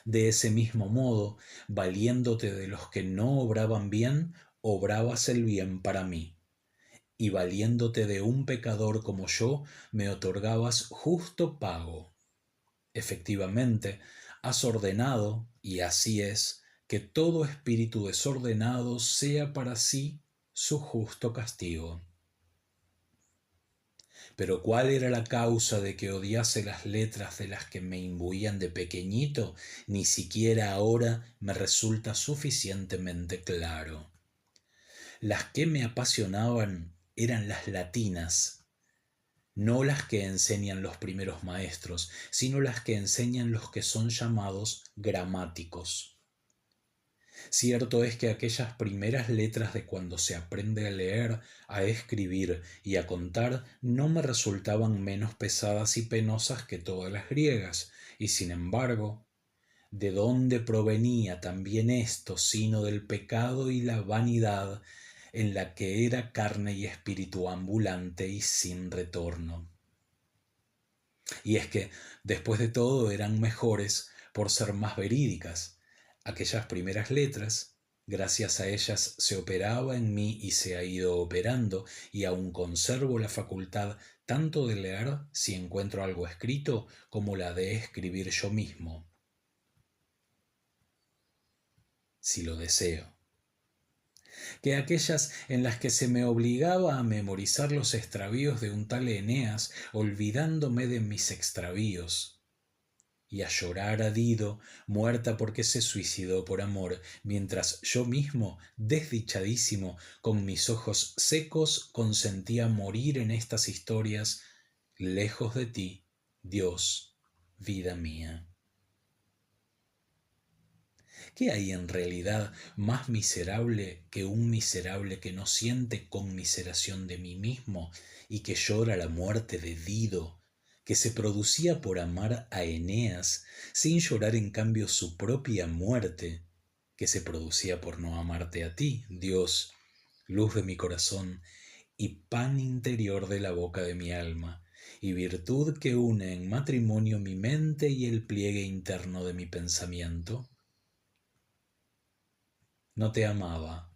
De ese mismo modo, valiéndote de los que no obraban bien, obrabas el bien para mí. Y valiéndote de un pecador como yo, me otorgabas justo pago. Efectivamente, has ordenado, y así es, que todo espíritu desordenado sea para sí su justo castigo. Pero ¿cuál era la causa de que odiase las letras de las que me imbuían de pequeñito? Ni siquiera ahora me resulta suficientemente claro. Las que me apasionaban eran las latinas, no las que enseñan los primeros maestros, sino las que enseñan los que son llamados gramáticos. Cierto es que aquellas primeras letras de cuando se aprende a leer, a escribir y a contar no me resultaban menos pesadas y penosas que todas las griegas, y sin embargo, ¿de dónde provenía también esto sino del pecado y la vanidad en la que era carne y espíritu ambulante y sin retorno? Y es que, después de todo, eran mejores por ser más verídicas. Aquellas primeras letras, gracias a ellas se operaba en mí y se ha ido operando, y aún conservo la facultad tanto de leer si encuentro algo escrito como la de escribir yo mismo, si lo deseo. Que aquellas en las que se me obligaba a memorizar los extravíos de un tal Eneas, olvidándome de mis extravíos, y a llorar a Dido, muerta porque se suicidó por amor, mientras yo mismo, desdichadísimo, con mis ojos secos, consentía morir en estas historias, lejos de ti, Dios, vida mía. ¿Qué hay en realidad más miserable que un miserable que no siente conmiseración de mí mismo y que llora la muerte de Dido, que se producía por amar a Eneas, sin llorar en cambio su propia muerte, que se producía por no amarte a ti, Dios, luz de mi corazón y pan interior de la boca de mi alma, y virtud que une en matrimonio mi mente y el pliegue interno de mi pensamiento? No te amaba,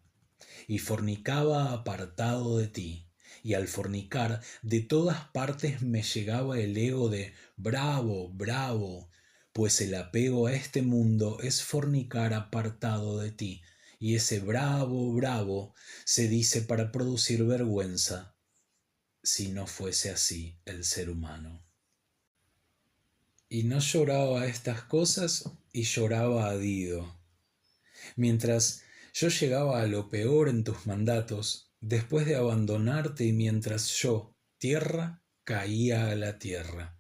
y fornicaba apartado de ti, y al fornicar de todas partes me llegaba el ego de bravo, bravo, pues el apego a este mundo es fornicar apartado de ti, y ese bravo, bravo se dice para producir vergüenza, si no fuese así el ser humano. Y no lloraba a estas cosas y lloraba a Dido. Mientras yo llegaba a lo peor en tus mandatos, después de abandonarte y mientras yo, tierra, caía a la tierra.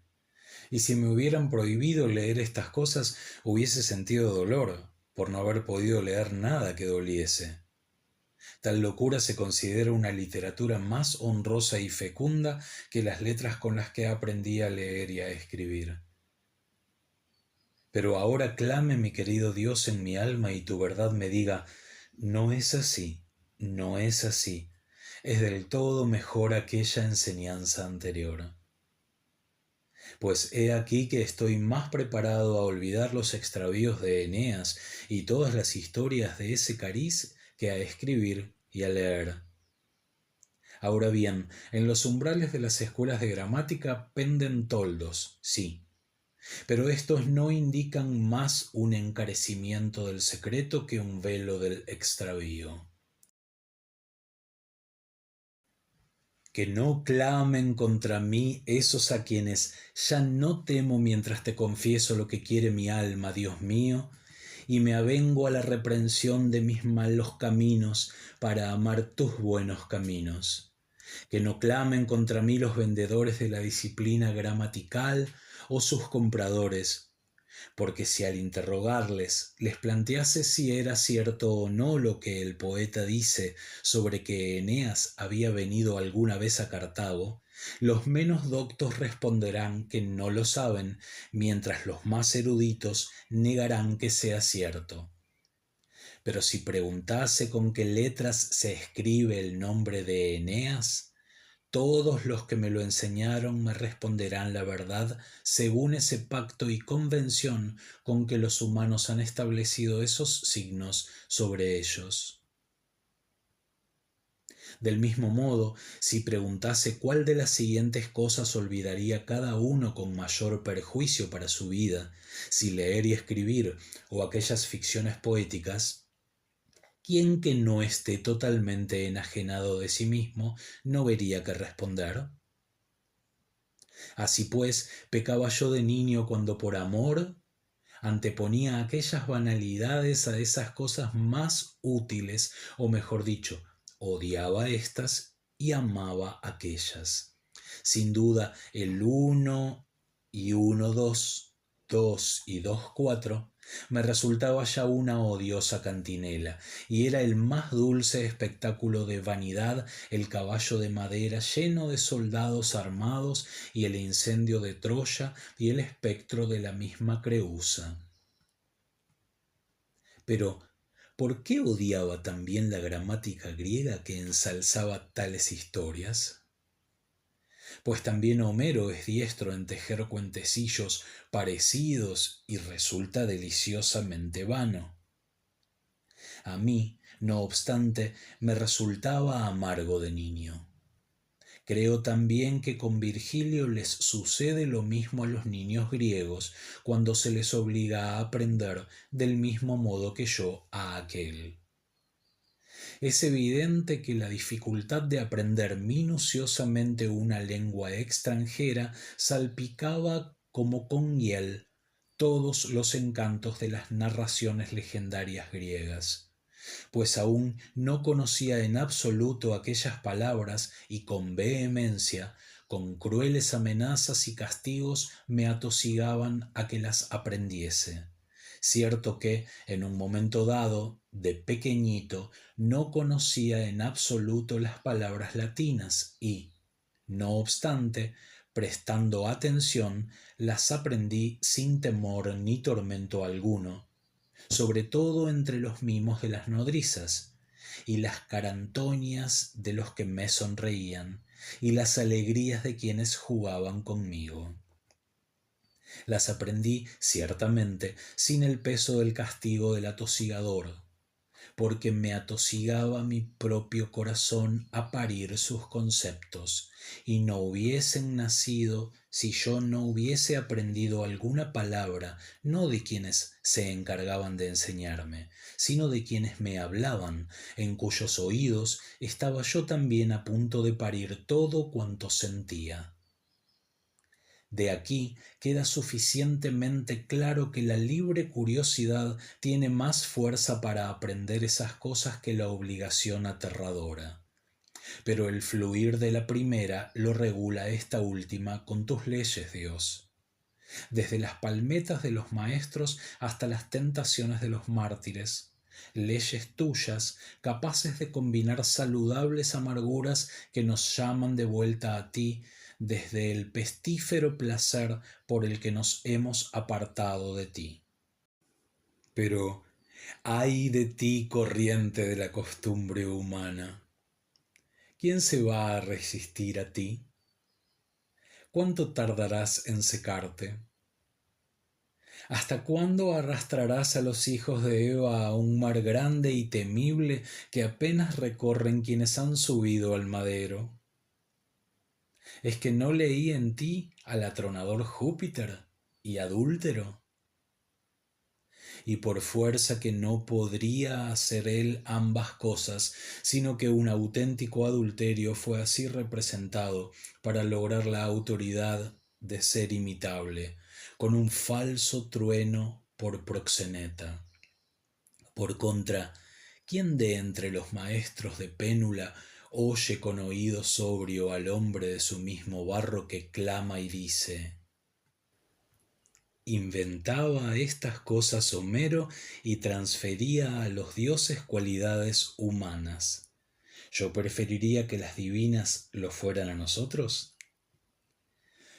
Y si me hubieran prohibido leer estas cosas, hubiese sentido dolor por no haber podido leer nada que doliese. Tal locura se considera una literatura más honrosa y fecunda que las letras con las que aprendí a leer y a escribir. Pero ahora clame mi querido Dios en mi alma y tu verdad me diga, no es así, no es así, es del todo mejor aquella enseñanza anterior. Pues he aquí que estoy más preparado a olvidar los extravíos de Eneas y todas las historias de ese cariz que a escribir y a leer. Ahora bien, en los umbrales de las escuelas de gramática penden toldos, sí, pero estos no indican más un encarecimiento del secreto que un velo del extravío. Que no clamen contra mí esos a quienes ya no temo mientras te confieso lo que quiere mi alma, Dios mío, y me avengo a la reprensión de mis malos caminos para amar tus buenos caminos. Que no clamen contra mí los vendedores de la disciplina gramatical o sus compradores, porque si al interrogarles les plantease si era cierto o no lo que el poeta dice sobre que Eneas había venido alguna vez a Cartago, los menos doctos responderán que no lo saben, mientras los más eruditos negarán que sea cierto. Pero si preguntase con qué letras se escribe el nombre de Eneas, Todos los que me lo enseñaron me responderán la verdad según ese pacto y convención con que los humanos han establecido esos signos sobre ellos. Del mismo modo, si preguntase cuál de las siguientes cosas olvidaría cada uno con mayor perjuicio para su vida, si leer y escribir o aquellas ficciones poéticas, ¿quién que no esté totalmente enajenado de sí mismo no vería qué responder? Así pues, pecaba yo de niño cuando por amor anteponía aquellas banalidades a esas cosas más útiles, o mejor dicho, odiaba éstas y amaba aquellas. Sin duda, el 1 y 1 2, 2 y 2 4 me resultaba ya una odiosa cantinela, y era el más dulce espectáculo de vanidad el caballo de madera lleno de soldados armados y el incendio de Troya y el espectro de la misma Creusa. Pero, ¿por qué odiaba también la gramática griega que ensalzaba tales historias? Pues también Homero es diestro en tejer cuentecillos parecidos y resulta deliciosamente vano. A mí, no obstante, me resultaba amargo de niño. Creo también que con Virgilio les sucede lo mismo a los niños griegos cuando se les obliga a aprender del mismo modo que yo a aquel. Es evidente que la dificultad de aprender minuciosamente una lengua extranjera salpicaba como con hiel todos los encantos de las narraciones legendarias griegas, pues aún no conocía en absoluto aquellas palabras y con vehemencia, con crueles amenazas y castigos me atosigaban a que las aprendiese. Cierto que, en un momento dado, de pequeñito, no conocía en absoluto las palabras latinas y, no obstante, prestando atención, las aprendí sin temor ni tormento alguno, sobre todo entre los mimos de las nodrizas, y las carantonias de los que me sonreían, y las alegrías de quienes jugaban conmigo. Las aprendí, ciertamente, sin el peso del castigo del atosigador, porque me atosigaba mi propio corazón a parir sus conceptos, y no hubiesen nacido si yo no hubiese aprendido alguna palabra, no de quienes se encargaban de enseñarme, sino de quienes me hablaban, en cuyos oídos estaba yo también a punto de parir todo cuanto sentía. De aquí queda suficientemente claro que la libre curiosidad tiene más fuerza para aprender esas cosas que la obligación aterradora. Pero el fluir de la primera lo regula esta última con tus leyes, Dios. Desde las palmetas de los maestros hasta las tentaciones de los mártires, leyes tuyas capaces de combinar saludables amarguras que nos llaman de vuelta a ti desde el pestífero placer por el que nos hemos apartado de ti. Pero ay de ti, corriente de la costumbre humana, ¿quién se va a resistir a ti? ¿Cuánto tardarás en secarte? ¿Hasta cuándo arrastrarás a los hijos de Eva a un mar grande y temible que apenas recorren quienes han subido al madero? ¿Es que no leí en ti al atronador Júpiter y adúltero? Y por fuerza que no podría hacer él ambas cosas, sino que un auténtico adulterio fue así representado para lograr la autoridad de ser imitable, con un falso trueno por proxeneta. Por contra, ¿quién de entre los maestros de pénula oye con oído sobrio al hombre de su mismo barro que clama y dice: inventaba estas cosas Homero y transfería a los dioses cualidades humanas? ¿Yo preferiría que las divinas lo fueran a nosotros?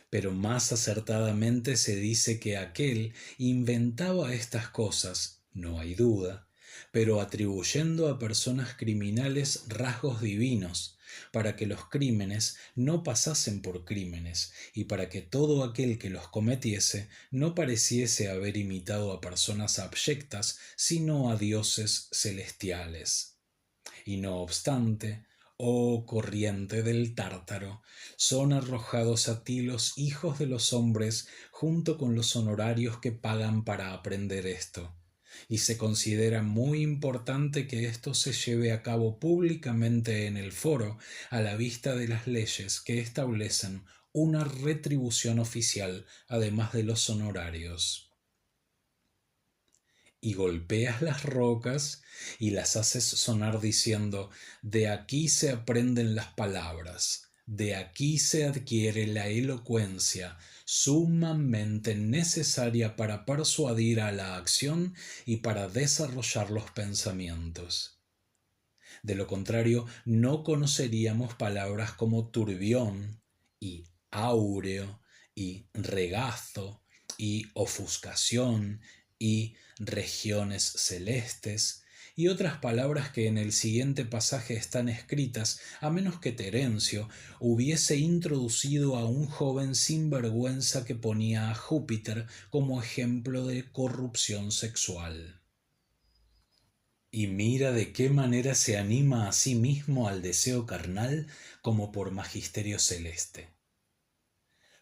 Pero más acertadamente se dice que aquel inventaba estas cosas, no hay duda, pero atribuyendo a personas criminales rasgos divinos, para que los crímenes no pasasen por crímenes y para que todo aquel que los cometiese no pareciese haber imitado a personas abyectas, sino a dioses celestiales. Y no obstante, oh corriente del Tártaro, son arrojados a ti los hijos de los hombres junto con los honorarios que pagan para aprender esto. Y se considera muy importante que esto se lleve a cabo públicamente en el foro, a la vista de las leyes que establecen una retribución oficial, además de los honorarios. Y golpeas las rocas y las haces sonar diciendo: de aquí se aprenden las palabras, de aquí se adquiere la elocuencia, sumamente necesaria para persuadir a la acción y para desarrollar los pensamientos. De lo contrario, no conoceríamos palabras como turbión y áureo y regazo y ofuscación y regiones celestes y otras palabras que en el siguiente pasaje están escritas, a menos que Terencio hubiese introducido a un joven sinvergüenza que ponía a Júpiter como ejemplo de corrupción sexual. Y mira de qué manera se anima a sí mismo al deseo carnal como por magisterio celeste.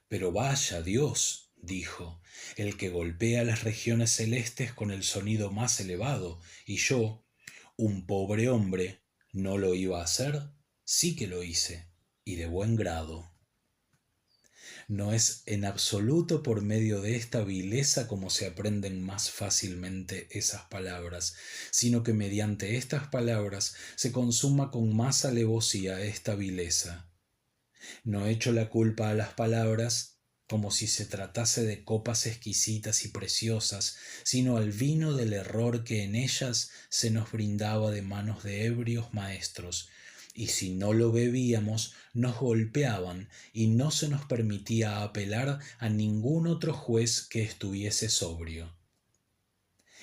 Pero vaya Dios, dijo, el que golpea las regiones celestes con el sonido más elevado, y yo, un pobre hombre, ¿no lo iba a hacer? Sí que lo hice, y de buen grado. No es en absoluto por medio de esta vileza como se aprenden más fácilmente esas palabras, sino que mediante estas palabras se consuma con más alevosía esta vileza. No echo la culpa a las palabras como si se tratase de copas exquisitas y preciosas, sino al vino del error que en ellas se nos brindaba de manos de ebrios maestros, y si no lo bebíamos nos golpeaban y no se nos permitía apelar a ningún otro juez que estuviese sobrio.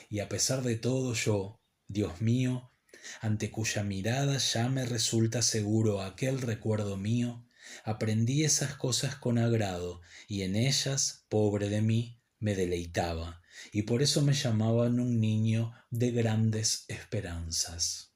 Y a pesar de todo yo, Dios mío, ante cuya mirada ya me resulta seguro aquel recuerdo mío, aprendí esas cosas con agrado y en ellas, pobre de mí, me deleitaba, y por eso me llamaban un niño de grandes esperanzas.